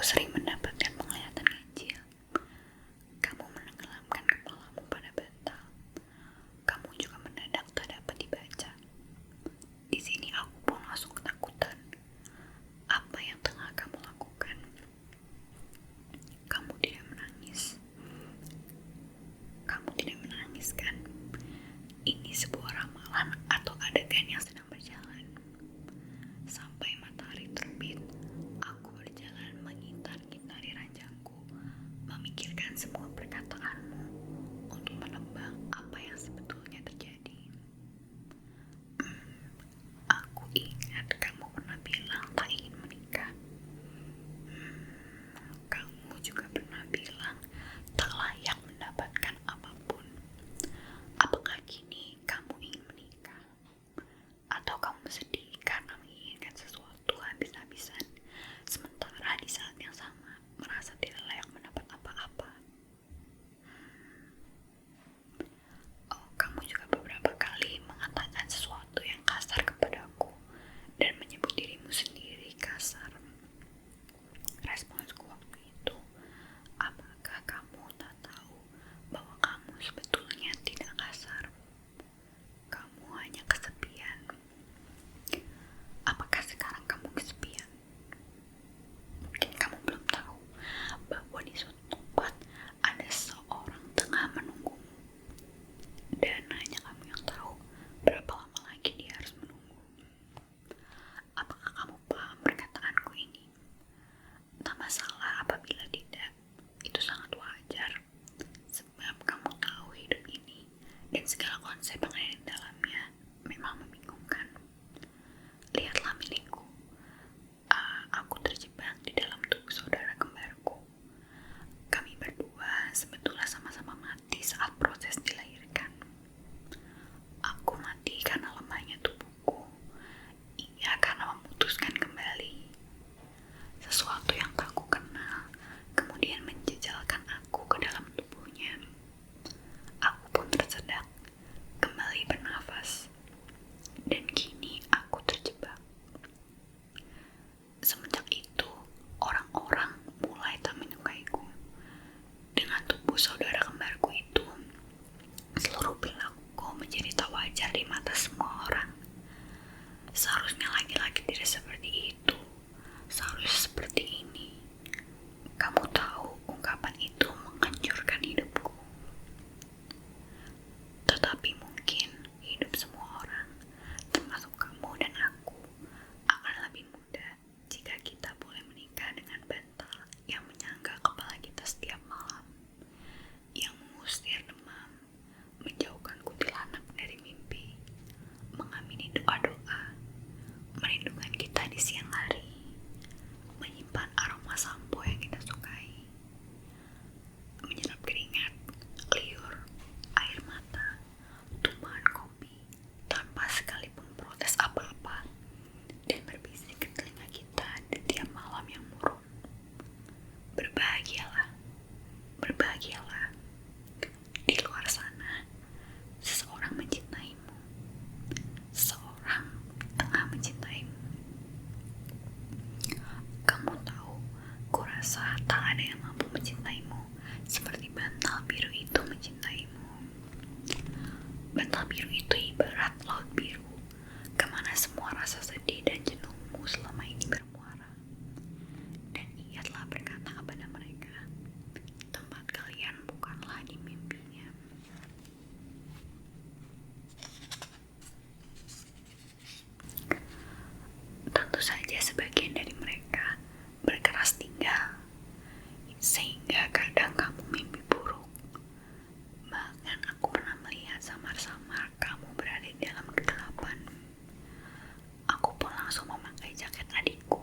sering mendapatkan penglihatan ganjil. Kamu menenggelamkan kepalamu pada bantal. Kamu juga mendadak tak dapat dibaca. Di sini aku pun langsung ketakutan. Apa yang tengah kamu lakukan? Kamu tidak menangis. Kamu tidak menangis kan? Ini sebuah ramalan atau adegan yang sedang berjalan. Sampai matahari terbit, aku berjalan mengintar-ngintari ranjangku, memikirkan semua perkataanmu untuk menebak apa yang sebetulnya terjadi. Aku ingat kamu pernah bilang tak ingin menikah. Kamu juga pernah bilang tak layak mendapatkan apapun. Apakah kini kamu ingin menikah? Atau kamu sedih karena menginginkan sesuatu habis-habisan, sementara di saat yang sama merasa tidak layak mendapat apa-apa? Oh, kamu juga beberapa kali mengatakan sesuatu yang kasar kepadaku dan menyebut dirimu sendiri kasar. Responsku waktu itu, apakah kamu tak tahu bahwa kamu sebetulnya tidak kasar? Kamu hanya kesepian. Apakah sekarang kamu kesepian? Mungkin kamu belum tahu bahwa di suatu tempat ada seseorang tengah menunggumu. Dan hanya kamu yang tahu berapa lama lagi dia harus menunggu. Apakah kamu paham perkataanku ini? Tak masalah apabila tidak. Itu sangat wajar. Sebab kamu tahu hidup ini dan segala konsep yang ada di dalamnya memang membingungkan. Lihatlah milikku. Aku terjebak di dalam tubuh saudara kembarku. Kami berdua sebetulnya sama-sama mati saat proses dilahirkan. Aku mati karena lemahnya tubuhku. Ia karena memutuskan kembali. Sesuatu yang tak ku kenal kemudian menjejalkan aku ke dalam tubuhnya. Aku pun tersedak, kembali bernafas. Dan kini aku terjebak. Semenjak itu, orang-orang mulai tak menyukaiku. Dengan tubuh saudara kembarku itu, seluruh perilakuku menjadi tak wajar di mata semua orang. Seharusnya laki-laki tidak seperti itu. Seharusnya seperti ini. Kamu tahu, ungkapan itu menghancurkan hidupku. Tetapi mungkin hidup semua orang, termasuk kamu dan aku, akan lebih mudah jika kita boleh menikah dengan bantal yang menyangga kepala kita setiap malam, yang mengusir demam, menjauhkan kuntilanak dari mimpi, mengamini doa-doa, merindukan kita di siang hari, menyimpan aroma sampo yang kita sukai, menyerap keringat, liur, air mata, tumpahan kopi, tanpa sekalipun protes apa-apa, dan berbisik ke telinga kita di tiap malam yang murung. Berbahagialah, berbahagialah. Di luar sana, seseorang mencintaimu. Seseorang tengah mencintaimu. Kamu tahu, kurasa tak ada yang mampu mencintaimu seperti bantal biru itu mencintaimu. Bantal biru itu ibarat laut biru, kemana semua rasa sedih dan jenuhmu selama ini bermuara. Dan ia telah berkata kepada mereka, tempat kalian bukanlah di mimpinya. Tentu saja sebagian dari mereka berkeras tinggal, sehingga kadang kamu mimpi buruk. Bahkan aku pernah melihat samar-samar kamu berada di dalam kegelapan. Aku pun langsung memakai jaket adikku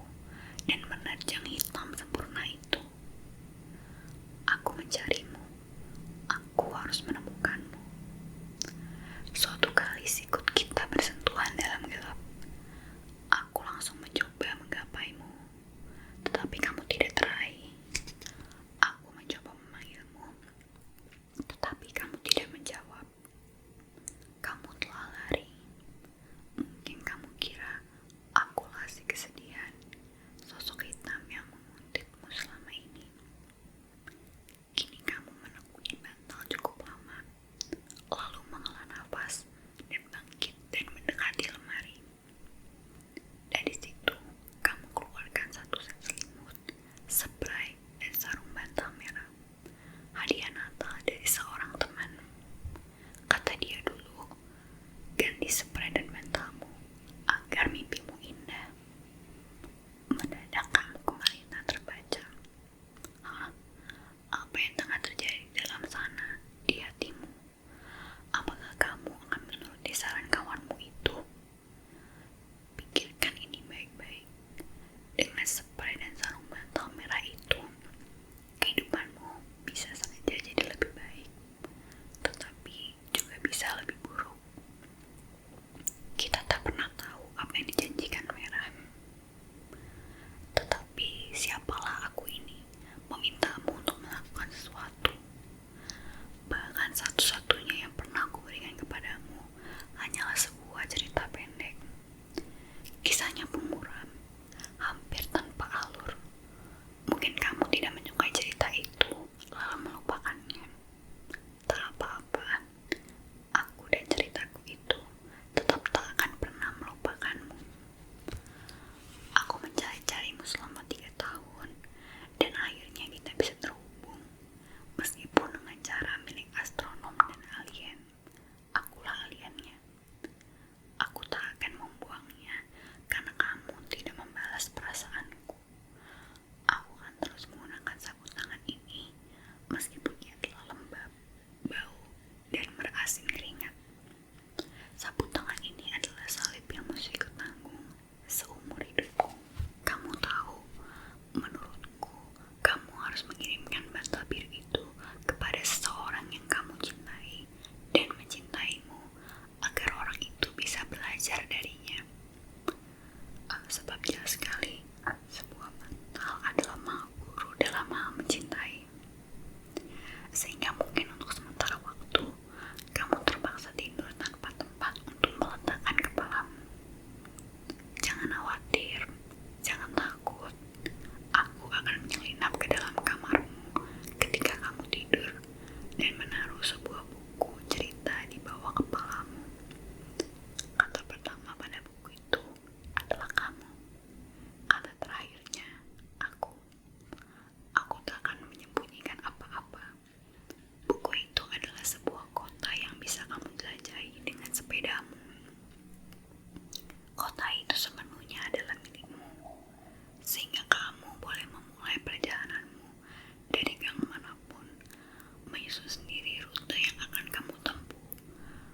siapalah aku ini memintamu untuk melakukan sesuatu. Bahkan satu-satunya yang pernah aku berikan kepadamu hanyalah sebuah cerita pendek. Kisahnya pun muram, hampir tanpa alur. Mungkin kamu tidak menyukai cerita itu, lalu melupakannya. Tak apa-apa, aku dan ceritaku itu tetap tak akan pernah melupakanmu. Aku mencari-carimu selama 3 tahun, dan akhirnya kita bisa terhubung. Meskipun dengan cara milik astronom dan alien, akulah aliennya. Aku tak akan membuangnya karena kamu tidak membalas perasaanku. Aku akan terus menggunakan sapu tangan ini meskipun ia telah lembab, bau, dan berasin keringat. Sapu tangan ini adalah salib yang mesti kutanggung seumur hidupku. Kamu tahu, menurutku, kamu harus mengirimkan bantal biru itu kepada seseorang yang kamu cintai dan mencintaimu agar orang itu bisa belajar darinya. Sebab jelas sekali, sebuah bantal adalah maha guru dalam hal mencintai. Sehingga mungkin untuk sementara waktu, kamu terpaksa tidur tanpa tempat untuk meletakkan kepalamu. Jangan khawatir, jangan takut. Aku akan menyelinap ke dalam kamarmu ketika kamu tidur dan menaruh sebuah buku cerita di bawah kepalamu. Kata pertama pada buku itu adalah kamu. Kata terakhirnya, aku. Aku tak akan menyembunyikan apa-apa. Buku itu adalah sebuah kota yang bisa kamu jelajahi dengan sepedamu. Kota itu sepenuhnya adalah milikmu, sehingga kamu boleh memulai perjalananmu dari gang manapun, menyusun sendiri rute yang akan kamu tempuh,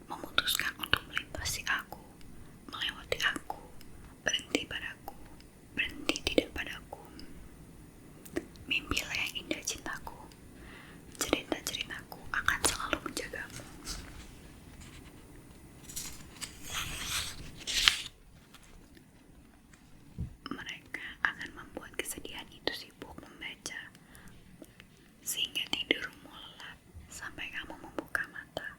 memutuskan untuk melintasi aku, melewati aku, berhenti padaku, berhenti tidak padaku. Mimpilah yang indah cintaku, cerita-ceritaku akan selalu menjagamu. Mereka akan membuat kesedihan itu sibuk membaca, sehingga tidurmu lelap sampai kamu membuka mata,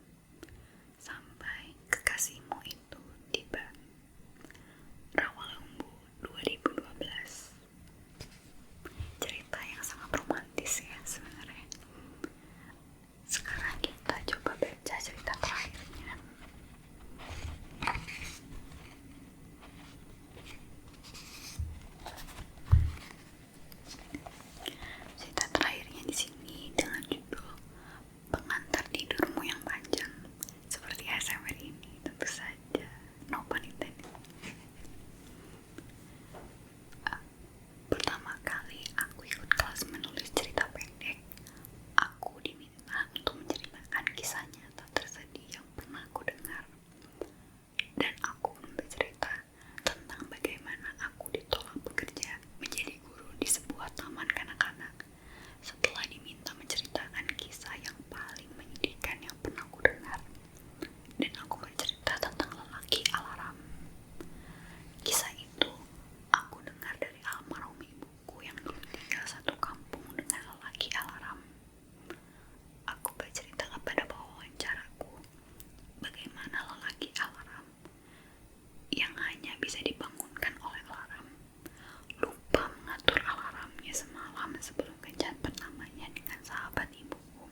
sampai kekasihmu itu tiba. Rawalumbu 2012. Cerita yang sangat romantis ya sebenarnya. Sekarang kita coba baca cerita terakhirnya. Cerita terakhirnya di sini dengan judul Pengantar Tidurmu yang Panjang. Seperti ASMR ini, tentu saja no pun intended. Pertama kali aku ikut kelas menulis cerita pendek, aku diminta untuk menceritakan kisah nyata tersedih yang pernah aku dengar. Dan aku pun bercerita tentang bagaimana aku ditolak bekerja menjadi guru di sebuah taman kanak-kanak setelah diminta menceritakan kisah yang paling menyedihkan yang pernah aku dengar. Dan aku bercerita tentang lelaki alarm. Kisah itu aku dengar dari almarhum ibuku yang dulu tinggal satu kampung dengan lelaki alarm. Aku bercerita kepada pewawancaraku bagaimana lelaki alarm yang hanya bisa dibangunkan oleh alarm lupa mengatur alarmnya semalam sebelum kencan pertamanya dengan sahabat ibuku,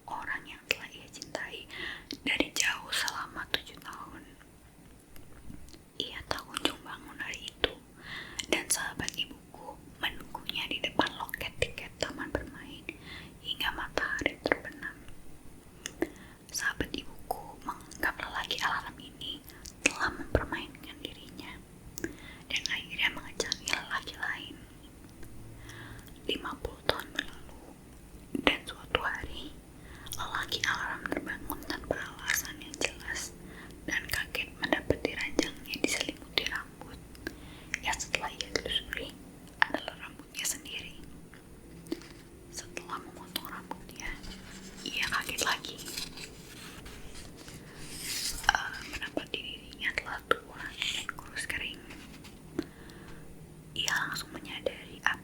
orang yang telah ia cintai dari jauh selama 7 tahun. Ia tak kunjung bangun hari itu, dan sahabat ibuku menunggunya di depan loket tiket taman bermain hingga matahari terbenam. Sahabat ibuku menganggap lelaki alarm ini telah mempermainkan dirinya dan akhirnya mengejangi lelaki lain. 50 tahun berlalu, dan suatu hari lelaki alarm terbangun tanpa alasan yang jelas dan kaget mendapati ranjangnya diselimuti rambut yang setelah ia telusuri adalah rambutnya sendiri. Setelah memotong rambutnya, ia kaget lagi mendapati dirinya telah tua dan kurus kering. Ia langsung menyadari apa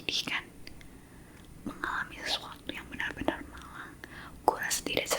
sedih kan, mengalami sesuatu yang benar-benar malang. Gue rasa tidak